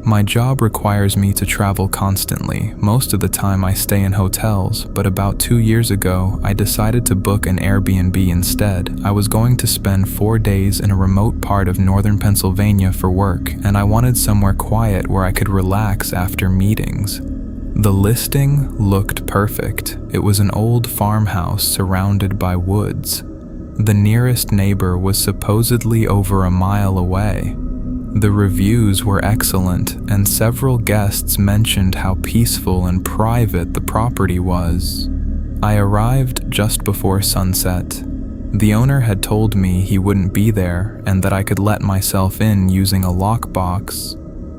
My job requires me to travel constantly. Most of the time I stay in hotels, but about 2 years ago, I decided to book an Airbnb instead. I was going to spend 4 days in a remote part of northern Pennsylvania for work, and I wanted somewhere quiet where I could relax after meetings. The listing looked perfect. It was an old farmhouse surrounded by woods. The nearest neighbor was supposedly over a mile away. The reviews were excellent, and several guests mentioned how peaceful and private the property was. I arrived just before sunset. The owner had told me he wouldn't be there and that I could let myself in using a lockbox.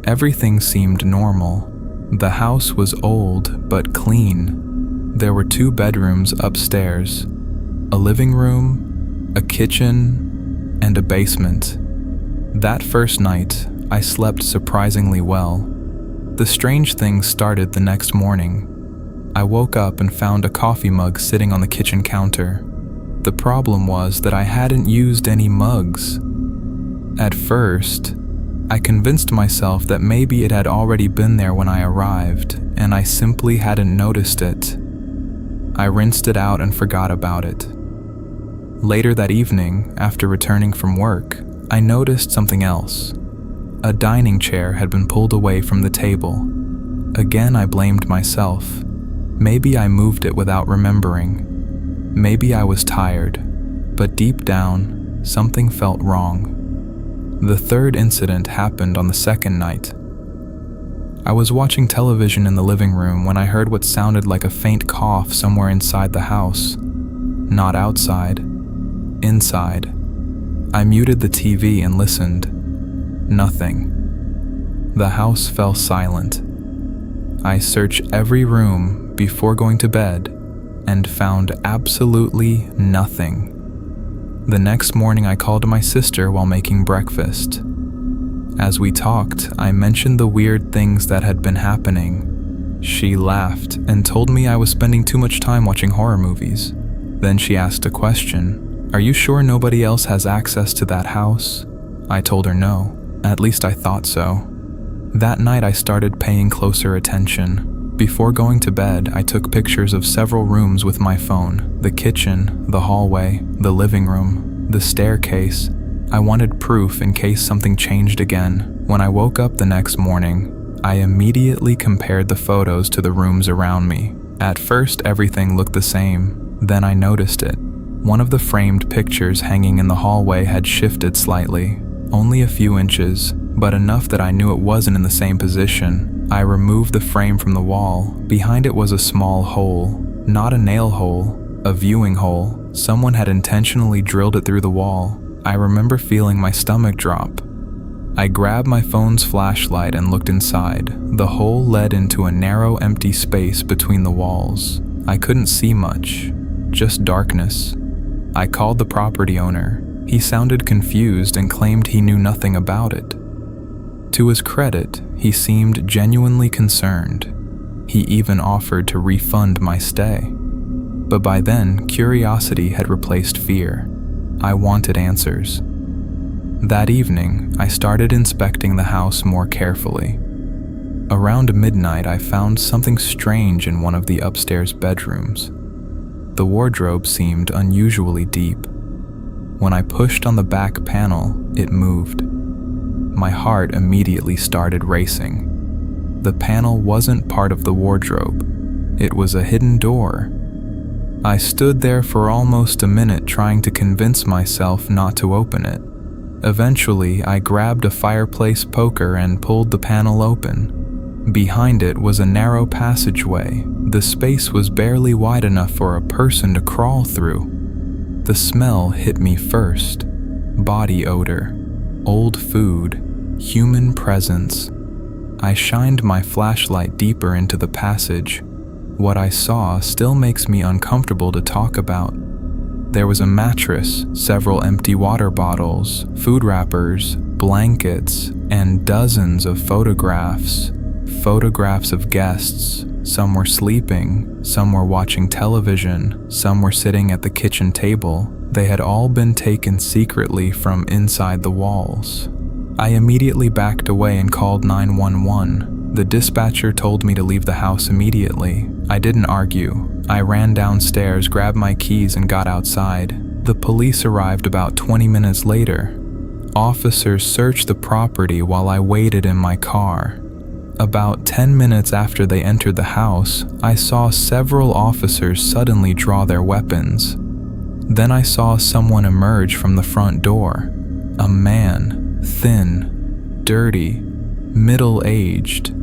Everything seemed normal. The house was old but clean. There were 2 bedrooms upstairs, a living room, a kitchen, and a basement. That first night, I slept surprisingly well. The strange thing started the next morning. I woke up and found a coffee mug sitting on the kitchen counter. The problem was that I hadn't used any mugs. At first, I convinced myself that maybe it had already been there when I arrived, and I simply hadn't noticed it. I rinsed it out and forgot about it. Later that evening, after returning from work, I noticed something else. A dining chair had been pulled away from the table. Again, I blamed myself. Maybe I moved it without remembering. Maybe I was tired, but deep down, something felt wrong. The third incident happened on the second night. I was watching television in the living room when I heard what sounded like a faint cough somewhere inside the house. Not outside, inside. I muted the TV and listened. Nothing. The house fell silent. I searched every room before going to bed and found absolutely nothing. The next morning I called my sister while making breakfast. As we talked, I mentioned the weird things that had been happening. She laughed and told me I was spending too much time watching horror movies. Then she asked a question. "Are you sure nobody else has access to that house?" I told her no. At least I thought so. That night I started paying closer attention. Before going to bed, I took pictures of several rooms with my phone. The kitchen, the hallway, the living room, the staircase. I wanted proof in case something changed again. When I woke up the next morning, I immediately compared the photos to the rooms around me. At first, everything looked the same. Then I noticed it. One of the framed pictures hanging in the hallway had shifted slightly, only a few inches, but enough that I knew it wasn't in the same position. I removed the frame from the wall. Behind it was a small hole, not a nail hole, a viewing hole. Someone had intentionally drilled it through the wall. I remember feeling my stomach drop. I grabbed my phone's flashlight and looked inside. The hole led into a narrow, empty space between the walls. I couldn't see much, just darkness. I called the property owner. He sounded confused and claimed he knew nothing about it. To his credit, he seemed genuinely concerned. He even offered to refund my stay. But by then, curiosity had replaced fear. I wanted answers. That evening, I started inspecting the house more carefully. Around midnight, I found something strange in one of the upstairs bedrooms. The wardrobe seemed unusually deep. When I pushed on the back panel, it moved. My heart immediately started racing. The panel wasn't part of the wardrobe. It was a hidden door. I stood there for almost a minute trying to convince myself not to open it. Eventually, I grabbed a fireplace poker and pulled the panel open. Behind it was a narrow passageway. The space was barely wide enough for a person to crawl through. The smell hit me first. Body odor, old food, human presence. I shined my flashlight deeper into the passage. What I saw still makes me uncomfortable to talk about. There was a mattress, several empty water bottles, food wrappers, blankets, and dozens of photographs. Photographs of guests. Some were sleeping, some were watching television, some were sitting at the kitchen table. They had all been taken secretly from inside the walls. I immediately backed away and called 911. The dispatcher told me to leave the house immediately. I didn't argue. I ran downstairs, grabbed my keys, and got outside. The police arrived about 20 minutes later. Officers searched the property while I waited in my car. About 10 minutes after they entered the house, I saw several officers suddenly draw their weapons. Then I saw someone emerge from the front door. A man, thin, dirty, middle-aged.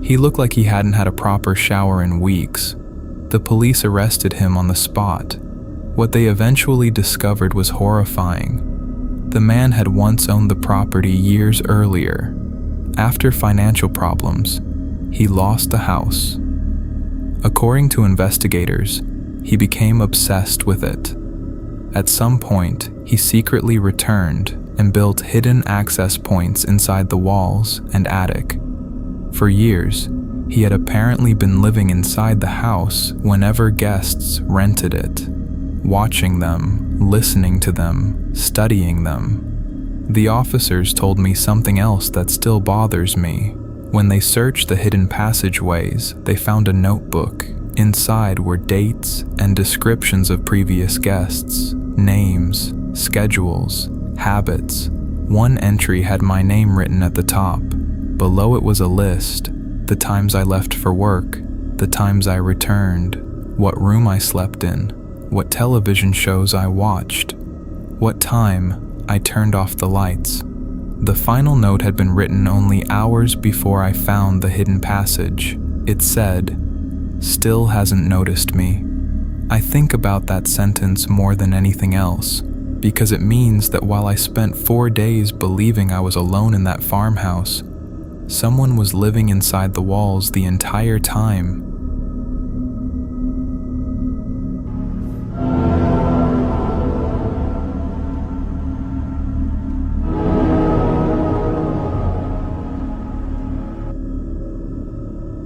He looked like he hadn't had a proper shower in weeks. The police arrested him on the spot. What they eventually discovered was horrifying. The man had once owned the property years earlier. After financial problems, he lost the house. According to investigators, he became obsessed with it. At some point, he secretly returned and built hidden access points inside the walls and attic. For years, he had apparently been living inside the house whenever guests rented it, watching them, listening to them, studying them. The officers told me something else that still bothers me. When they searched the hidden passageways, they found a notebook. Inside were dates and descriptions of previous guests, names, schedules, habits. One entry had my name written at the top. Below it was a list: the times I left for work, the times I returned, what room I slept in, what television shows I watched, what time I turned off the lights. The final note had been written only hours before I found the hidden passage. It said, "Still hasn't noticed me." I think about that sentence more than anything else, because it means that while I spent 4 days believing I was alone in that farmhouse, someone was living inside the walls the entire time.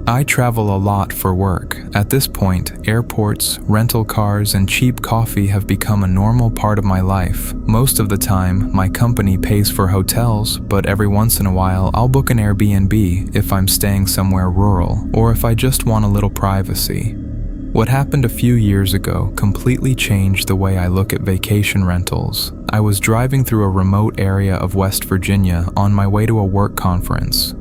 I travel a lot for work. At this point, airports, rental cars, and cheap coffee have become a normal part of my life. Most of the time, my company pays for hotels, but every once in a while, I'll book an Airbnb if I'm staying somewhere rural, or if I just want a little privacy. What happened a few years ago completely changed the way I look at vacation rentals. I was driving through a remote area of West Virginia on my way to a work conference.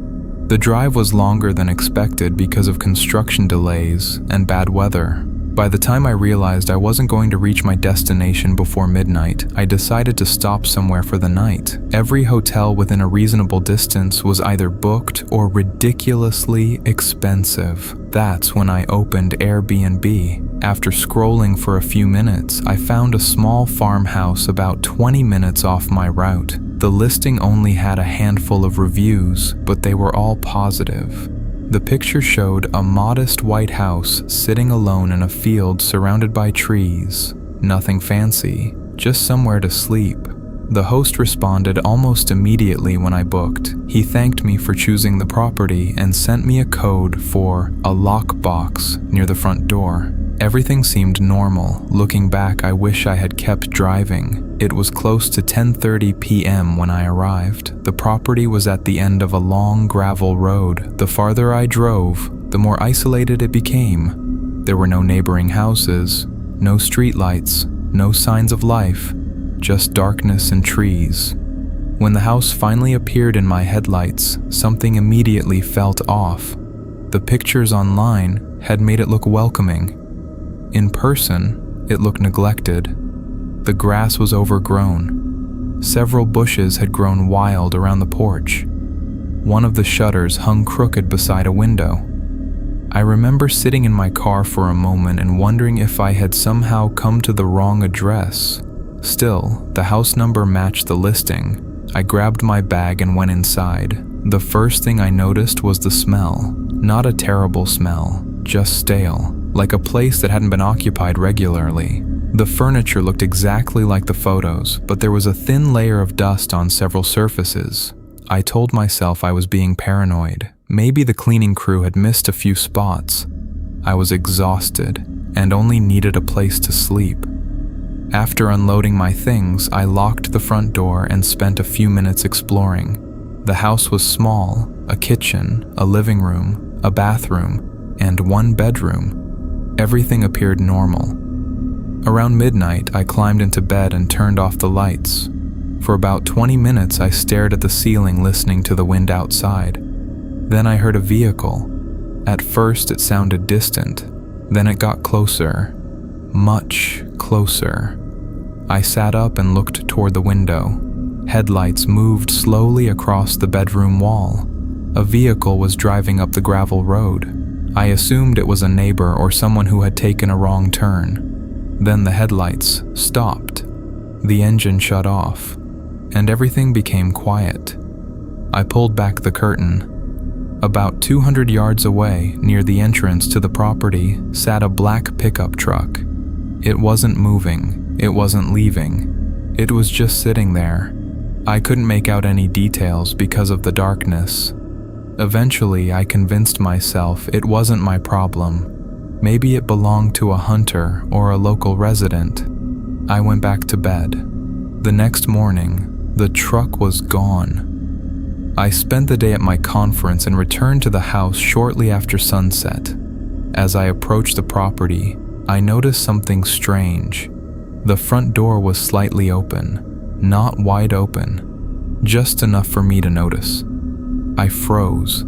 The drive was longer than expected because of construction delays and bad weather. By the time I realized I wasn't going to reach my destination before midnight, I decided to stop somewhere for the night. Every hotel within a reasonable distance was either booked or ridiculously expensive. That's when I opened Airbnb. After scrolling for a few minutes, I found a small farmhouse about 20 minutes off my route. The listing only had a handful of reviews, but they were all positive. The picture showed a modest white house sitting alone in a field surrounded by trees. Nothing fancy, just somewhere to sleep. The host responded almost immediately when I booked. He thanked me for choosing the property and sent me a code for a lockbox near the front door. Everything seemed normal. Looking back, I wish I had kept driving. It was close to 10:30 p.m. when I arrived. The property was at the end of a long gravel road. The farther I drove, the more isolated it became. There were no neighboring houses, no streetlights, no signs of life, just darkness and trees. When the house finally appeared in my headlights, something immediately felt off. The pictures online had made it look welcoming. In person, it looked neglected. The grass was overgrown. Several bushes had grown wild around the porch. One of the shutters hung crooked beside a window. I remember sitting in my car for a moment and wondering if I had somehow come to the wrong address. Still, the house number matched the listing. I grabbed my bag and went inside. The first thing I noticed was the smell. Not a terrible smell, just stale, like a place that hadn't been occupied regularly. The furniture looked exactly like the photos, but there was a thin layer of dust on several surfaces. I told myself I was being paranoid. Maybe the cleaning crew had missed a few spots. I was exhausted and only needed a place to sleep. After unloading my things, I locked the front door and spent a few minutes exploring. The house was small, a kitchen, a living room, a bathroom, and one bedroom. Everything appeared normal. Around midnight, I climbed into bed and turned off the lights. For about 20 minutes, I stared at the ceiling listening to the wind outside. Then I heard a vehicle. At first, it sounded distant. Then it got closer. Much closer. I sat up and looked toward the window. Headlights moved slowly across the bedroom wall. A vehicle was driving up the gravel road. I assumed it was a neighbor or someone who had taken a wrong turn. Then the headlights stopped. The engine shut off, and everything became quiet. I pulled back the curtain. About 200 yards away, near the entrance to the property, sat a black pickup truck. It wasn't moving. It wasn't leaving. It was just sitting there. I couldn't make out any details because of the darkness. Eventually, I convinced myself it wasn't my problem. Maybe it belonged to a hunter or a local resident. I went back to bed. The next morning, the truck was gone. I spent the day at my conference and returned to the house shortly after sunset. As I approached the property, I noticed something strange. The front door was slightly open. Not wide open, just enough for me to notice. I froze.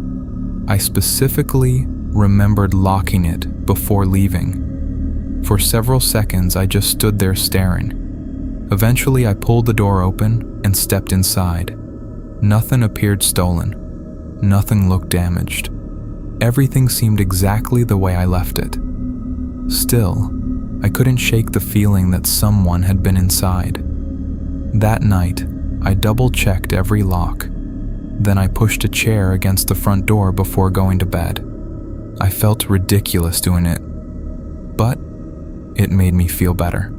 I specifically remembered locking it before leaving. For several seconds, I just stood there staring. Eventually, I pulled the door open and stepped inside. Nothing appeared stolen. Nothing looked damaged. Everything seemed exactly the way I left it. Still, I couldn't shake the feeling that someone had been inside. That night, I double-checked every lock. Then I pushed a chair against the front door before going to bed. I felt ridiculous doing it, but it made me feel better.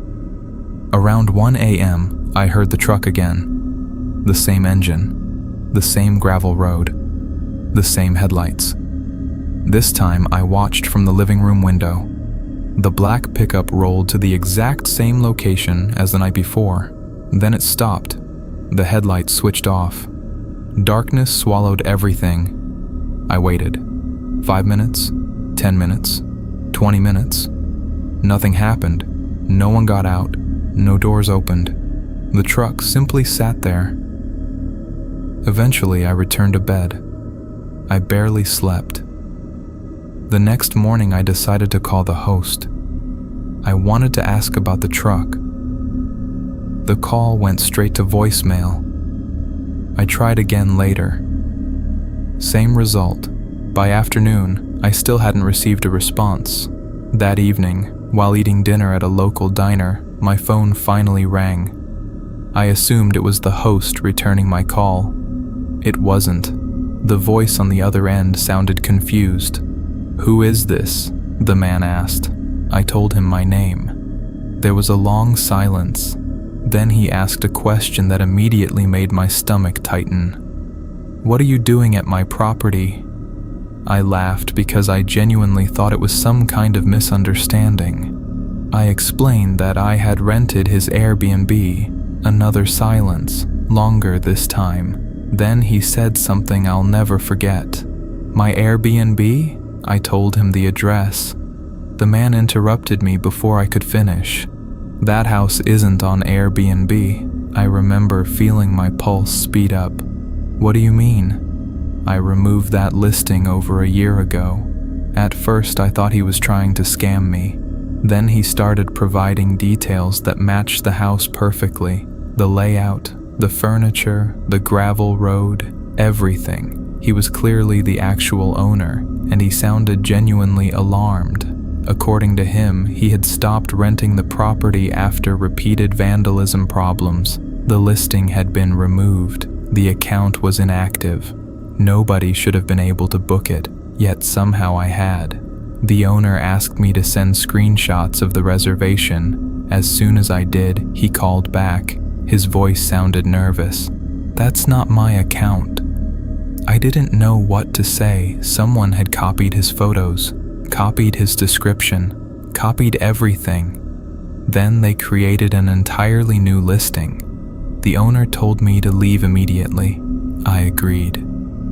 Around 1 a.m., I heard the truck again. The same engine, the same gravel road, the same headlights. This time, I watched from the living room window. The black pickup rolled to the exact same location as the night before. Then it stopped. The headlights switched off. Darkness swallowed everything. I waited. 5 minutes, 10 minutes, 20 minutes. Nothing happened. No one got out. No doors opened. The truck simply sat there. Eventually, I returned to bed. I barely slept. The next morning, I decided to call the host. I wanted to ask about the truck. The call went straight to voicemail. I tried again later. Same result. By afternoon, I still hadn't received a response. That evening, while eating dinner at a local diner, my phone finally rang. I assumed it was the host returning my call. It wasn't. The voice on the other end sounded confused. "Who is this?" the man asked. I told him my name. There was a long silence. Then he asked a question that immediately made my stomach tighten. "What are you doing at my property?" I laughed because I genuinely thought it was some kind of misunderstanding. I explained that I had rented his Airbnb. Another silence, longer this time. Then he said something I'll never forget. "My Airbnb?" I told him the address. The man interrupted me before I could finish. "That house isn't on Airbnb." I remember feeling my pulse speed up. "What do you mean?" I removed that listing over a year ago. At first, I thought he was trying to scam me. Then he started providing details that matched the house perfectly. The layout, the furniture, the gravel road, everything. He was clearly the actual owner, and he sounded genuinely alarmed. According to him, he had stopped renting the property after repeated vandalism problems. The listing had been removed. The account was inactive. Nobody should have been able to book it, yet somehow I had. The owner asked me to send screenshots of the reservation. As soon as I did, he called back. His voice sounded nervous. "That's not my account." I didn't know what to say. Someone had copied his photos, copied his description, copied everything. Then they created an entirely new listing. The owner told me to leave immediately. I agreed,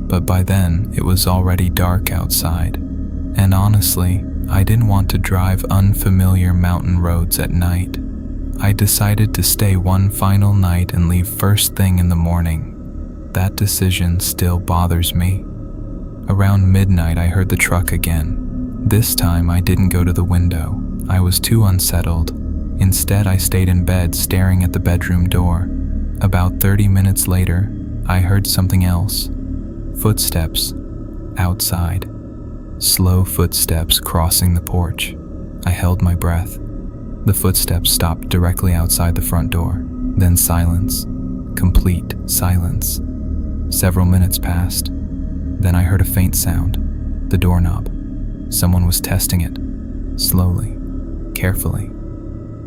but by then it was already dark outside, and honestly, I didn't want to drive unfamiliar mountain roads at night. I decided to stay one final night and leave first thing in the morning. That decision still bothers me. Around midnight, I heard the truck again. This time, I didn't go to the window. I was too unsettled. Instead, I stayed in bed staring at the bedroom door. About 30 minutes later, I heard something else. Footsteps outside. Slow footsteps crossing the porch. I held my breath. The footsteps stopped directly outside the front door. Then silence. Complete silence. Several minutes passed. Then I heard a faint sound. The doorknob. Someone was testing it. Slowly. Carefully.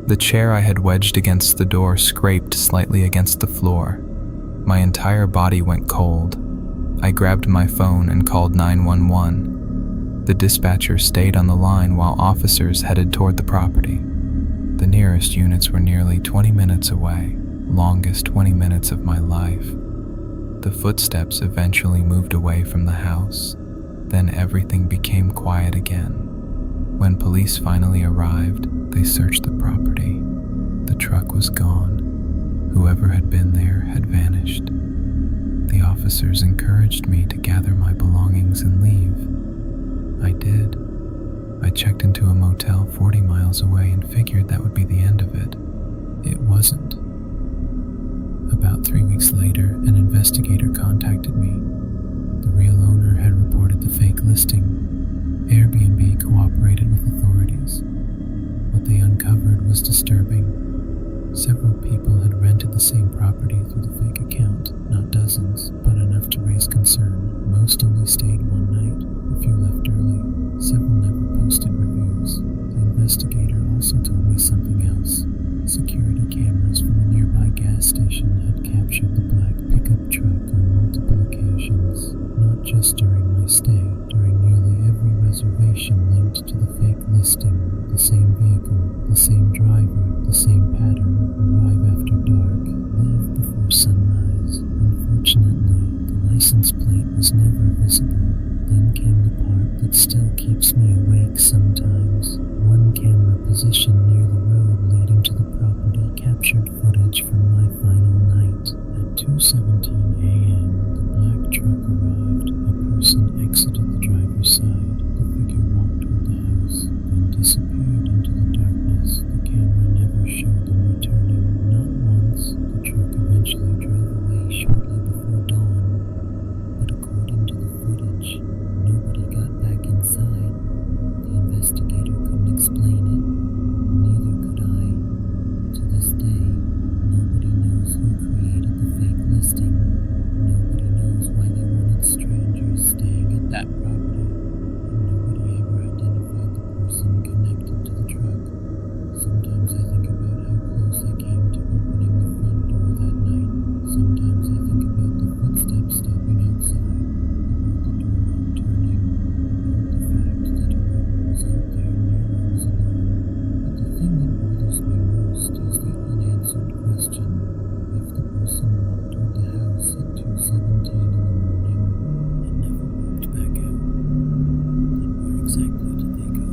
The chair I had wedged against the door scraped slightly against the floor. My entire body went cold. I grabbed my phone and called 911. The dispatcher stayed on the line while officers headed toward the property. The nearest units were nearly 20 minutes away, longest 20 minutes of my life. The footsteps eventually moved away from the house. Then everything became quiet again. When police finally arrived, they searched the property. The truck was gone. Whoever had been there had vanished. The officers encouraged me to gather my belongings and leave. I did. I checked into a motel 40 miles away and figured that would be the end of it. It wasn't. About 3 weeks later, an investigator contacted me. The real owner had reported the fake listing. Airbnb cooperated with authorities. What they uncovered was disturbing. Several people had rented the same property through the fake account, not dozens, but enough to raise concern. Most only stayed one night. A few left early. Several never posted reviews. The investigator also told me something else. Security cameras from a nearby gas station had captured the black pickup truck on multiple occasions, not just during my stay, during nearly every reservation linked to the fake listing. The same vehicle, the same driver, the same pattern. Arrive after dark, leave before sunrise. Unfortunately, the license plate was never visible. Then came the part that still keeps me awake sometimes. One camera positioned near the road leading to the property captured footage from my final night. At 2:17 a.m., the black truck arrived. A person exited the driver's side. The figure walked toward the house, then disappeared into the darkness. The camera never showed them returning. Not once. The truck eventually drove away shortly before dawn. But according to the footage, nobody got back inside. The investigator couldn't explain it. Neither could I. To this day, nobody knows who created the fake listing. Nobody knows why they wanted strangers staying at that property. And nobody ever identified the person connected to the truck. Sometimes I think about how close I came to opening the front door that night. Sometimes I think about the footsteps stopping outside, about the doorknob turning, about the fact that whoever was out there knew I was alone. But the thing that bothers me most is the unanswered question. If the person walked toward the house at 2:17 in the morning and never walked back out, then where exactly did they go?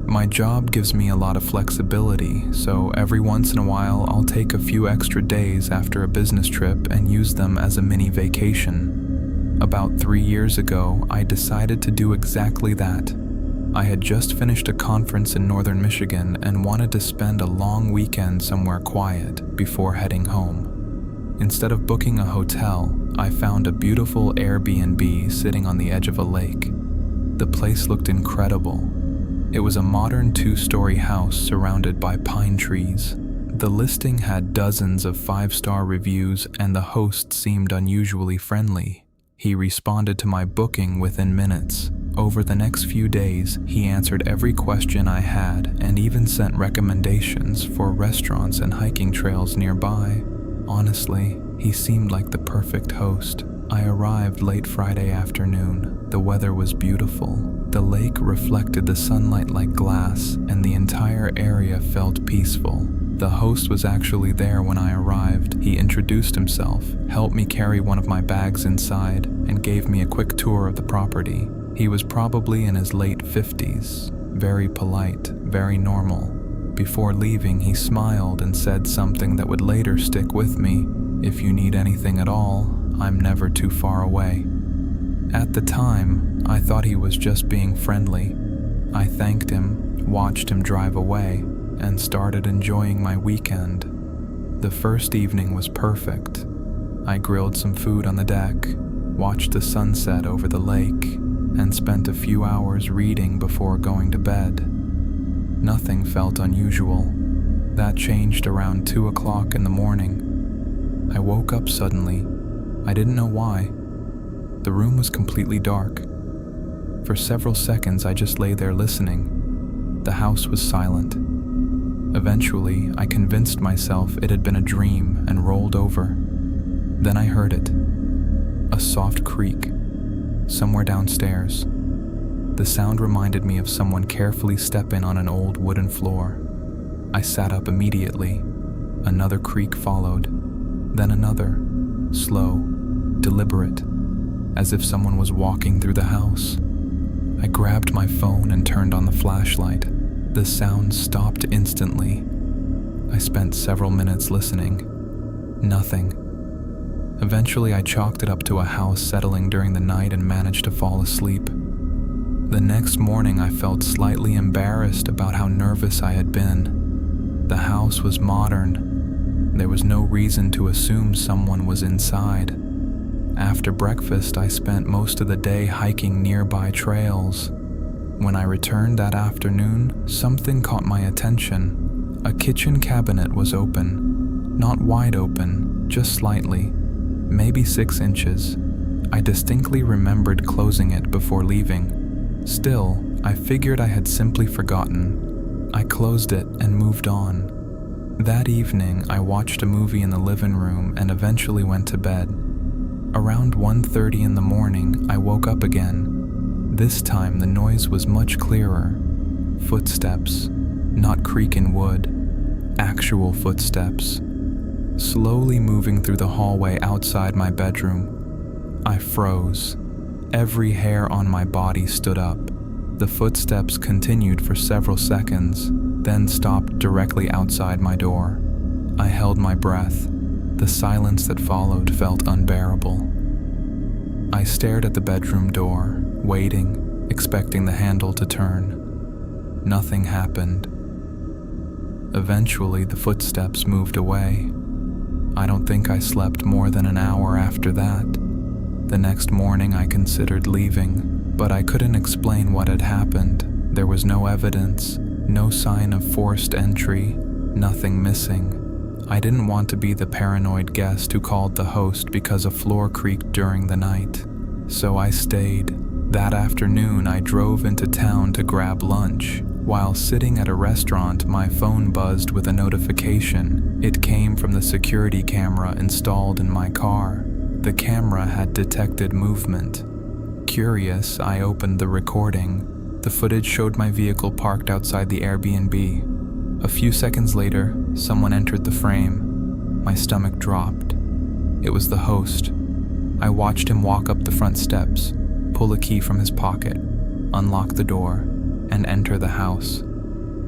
My job gives me a lot of flexibility, so every once in a while I'll take a few extra days after a business trip and use them as a mini vacation. About 3 years ago, I decided to do exactly that. I had just finished a conference in northern Michigan and wanted to spend a long weekend somewhere quiet before heading home. Instead of booking a hotel, I found a beautiful Airbnb sitting on the edge of a lake. The place looked incredible. It was a modern 2-story house surrounded by pine trees. The listing had dozens of 5-star reviews and the host seemed unusually friendly. He responded to my booking within minutes. Over the next few days, he answered every question I had and even sent recommendations for restaurants and hiking trails nearby. Honestly, he seemed like the perfect host. I arrived late Friday afternoon. The weather was beautiful. The lake reflected the sunlight like glass, and the entire area felt peaceful. The host was actually there when I arrived. He introduced himself, helped me carry one of my bags inside, and gave me a quick tour of the property. He was probably in his late 50s, very polite, very normal. Before leaving, he smiled and said something that would later stick with me. "If you need anything at all, I'm never too far away." At the time, I thought he was just being friendly. I thanked him, watched him drive away, and started enjoying my weekend. The first evening was perfect. I grilled some food on the deck, watched the sunset over the lake, and spent a few hours reading before going to bed. Nothing felt unusual. That changed around 2 o'clock in the morning. I woke up suddenly. I didn't know why. The room was completely dark. For several seconds, I just lay there listening. The house was silent. Eventually, I convinced myself it had been a dream and rolled over. Then I heard it. A soft creak, somewhere downstairs. The sound reminded me of someone carefully stepping on an old wooden floor. I sat up immediately. Another creak followed, then another, slow, deliberate, as if someone was walking through the house. I grabbed my phone and turned on the flashlight. The sound stopped instantly. I spent several minutes listening. Nothing. Eventually, I chalked it up to a house settling during the night and managed to fall asleep. The next morning, I felt slightly embarrassed about how nervous I had been. The house was modern. There was no reason to assume someone was inside. After breakfast, I spent most of the day hiking nearby trails. When I returned that afternoon, something caught my attention. A kitchen cabinet was open. Not wide open, just slightly, maybe 6 inches. I distinctly remembered closing it before leaving. Still, I figured I had simply forgotten. I closed it and moved on. That evening, I watched a movie in the living room and eventually went to bed. Around 1:30 in the morning, I woke up again. This time, the noise was much clearer. Footsteps, not creaking wood, actual footsteps, slowly moving through the hallway outside my bedroom. I froze. Every hair on my body stood up. The footsteps continued for several seconds, then stopped directly outside my door. I held my breath. The silence that followed felt unbearable. I stared at the bedroom door, waiting, expecting the handle to turn. Nothing happened. Eventually, the footsteps moved away. I don't think I slept more than an hour after that. The next morning, I considered leaving, but I couldn't explain what had happened. There was no evidence, no sign of forced entry, nothing missing. I didn't want to be the paranoid guest who called the host because a floor creaked during the night. So I stayed. That afternoon, I drove into town to grab lunch. While sitting at a restaurant, my phone buzzed with a notification. It came from the security camera installed in my car. The camera had detected movement. Curious, I opened the recording. The footage showed my vehicle parked outside the Airbnb. A few seconds later, someone entered the frame. My stomach dropped. It was the host. I watched him walk up the front steps, pull a key from his pocket, unlock the door, and enter the house.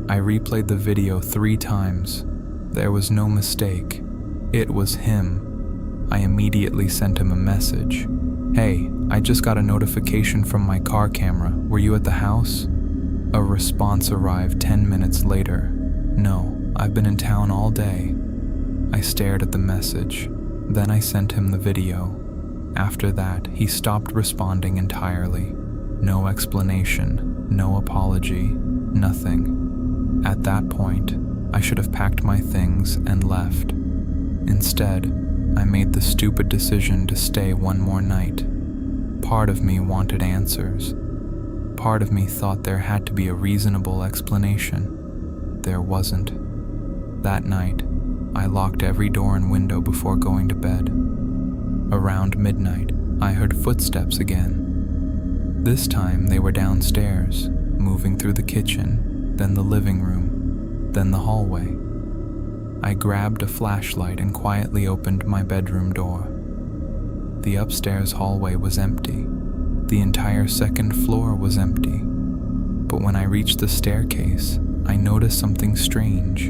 I replayed the video 3 times. There was no mistake. It was him. I immediately sent him a message. "Hey, I just got a notification from my car camera. Were you at the house?" A response arrived 10 minutes later. "No, I've been in town all day." I stared at the message. Then I sent him the video. After that, he stopped responding entirely. No explanation, no apology, nothing. At that point, I should have packed my things and left. Instead, I made the stupid decision to stay one more night. Part of me wanted answers. Part of me thought there had to be a reasonable explanation. There wasn't. That night, I locked every door and window before going to bed. Around midnight, I heard footsteps again. This time they were downstairs, moving through the kitchen, then the living room, then the hallway. I grabbed a flashlight and quietly opened my bedroom door. The upstairs hallway was empty. The entire second floor was empty. But when I reached the staircase, I noticed something strange.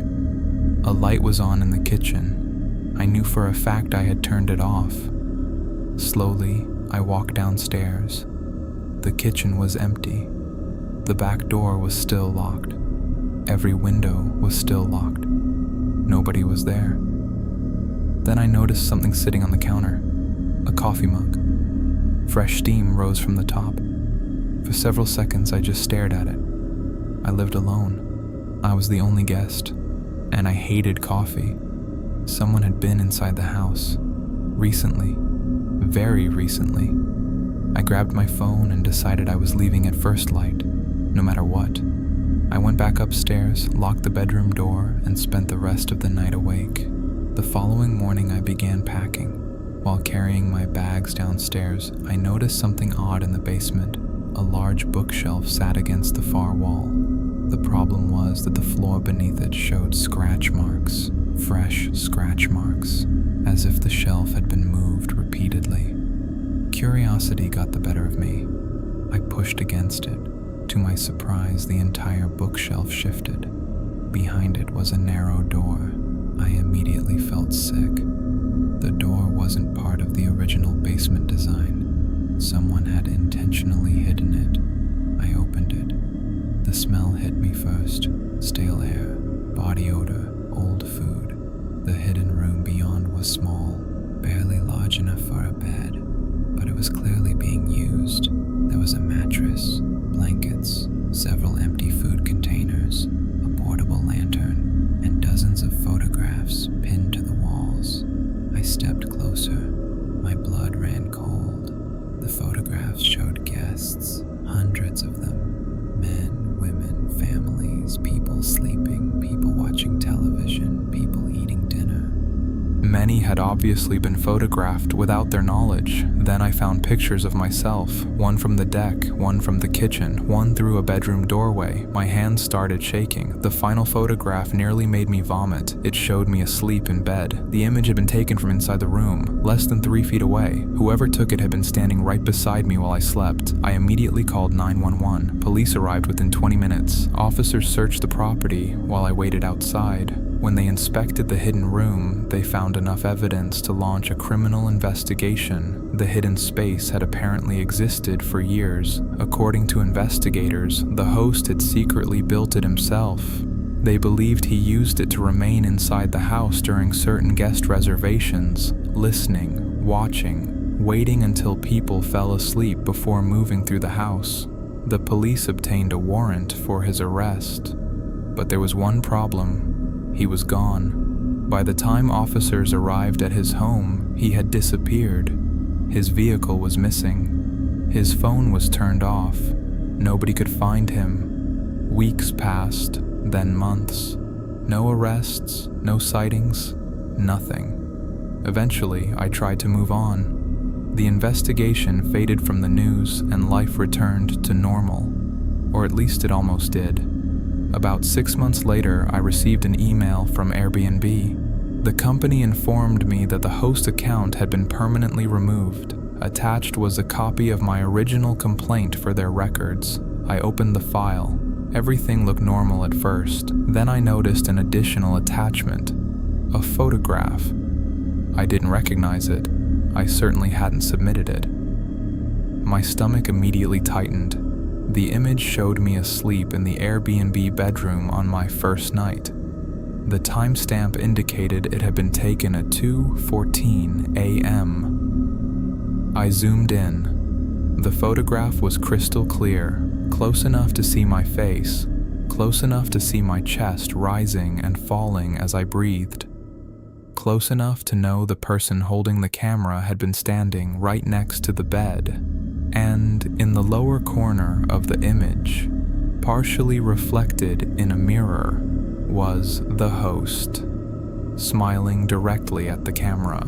A light was on in the kitchen. I knew for a fact I had turned it off. Slowly, I walked downstairs. The kitchen was empty. The back door was still locked. Every window was still locked. Nobody was there. Then I noticed something sitting on the counter. A coffee mug. Fresh steam rose from the top. For several seconds, I just stared at it. I lived alone. I was the only guest, and I hated coffee. Someone had been inside the house. Recently. Very recently. I grabbed my phone and decided I was leaving at first light, no matter what. I went back upstairs, locked the bedroom door, and spent the rest of the night awake. The following morning, I began packing. While carrying my bags downstairs, I noticed something odd in the basement. A large bookshelf sat against the far wall. The problem was that the floor beneath it showed scratch marks, fresh scratch marks, as if the shelf had been moved repeatedly. Curiosity got the better of me. I pushed against it. To my surprise, the entire bookshelf shifted. Behind it was a narrow door. I immediately felt sick. The door wasn't part of the original basement design. Someone had intentionally hidden it. I opened it. The smell hit me first. Stale air, body odor, old food. The hidden room beyond was small, barely large enough for a bed, but it was clearly being used. There was a mattress, blankets, several empty food containers, a portable lantern, and dozens of photographs pinned to the walls. I stepped closer. My blood ran cold. The photographs showed guests, hundreds of them. Men, women, families, people sleeping, people watching television, people eating dinner. Many had obviously been photographed without their knowledge. Then I found pictures of myself, one from the deck, one from the kitchen, one through a bedroom doorway. My hands started shaking. The final photograph nearly made me vomit. It showed me asleep in bed. The image had been taken from inside the room, less than 3 feet away. Whoever took it had been standing right beside me while I slept. I immediately called 911. Police arrived within 20 minutes. Officers searched the property while I waited outside. When they inspected the hidden room, they found enough evidence to launch a criminal investigation. The hidden space had apparently existed for years. According to investigators, the host had secretly built it himself. They believed he used it to remain inside the house during certain guest reservations, listening, watching, waiting until people fell asleep before moving through the house. The police obtained a warrant for his arrest. But there was one problem. He was gone. By the time officers arrived at his home, he had disappeared. His vehicle was missing. His phone was turned off. Nobody could find him. Weeks passed, then months. No arrests, no sightings, nothing. Eventually, I tried to move on. The investigation faded from the news and life returned to normal. Or at least it almost did. About 6 months later, I received an email from Airbnb. The company informed me that the host account had been permanently removed. Attached was a copy of my original complaint for their records. I opened the file. Everything looked normal at first. Then I noticed an additional attachment. A photograph. I didn't recognize it. I certainly hadn't submitted it. My stomach immediately tightened. The image showed me asleep in the Airbnb bedroom on my first night. The timestamp indicated it had been taken at 2:14 a.m. I zoomed in. The photograph was crystal clear, close enough to see my face, close enough to see my chest rising and falling as I breathed, close enough to know the person holding the camera had been standing right next to the bed. And in the lower corner of the image, partially reflected in a mirror, was the host, smiling directly at the camera.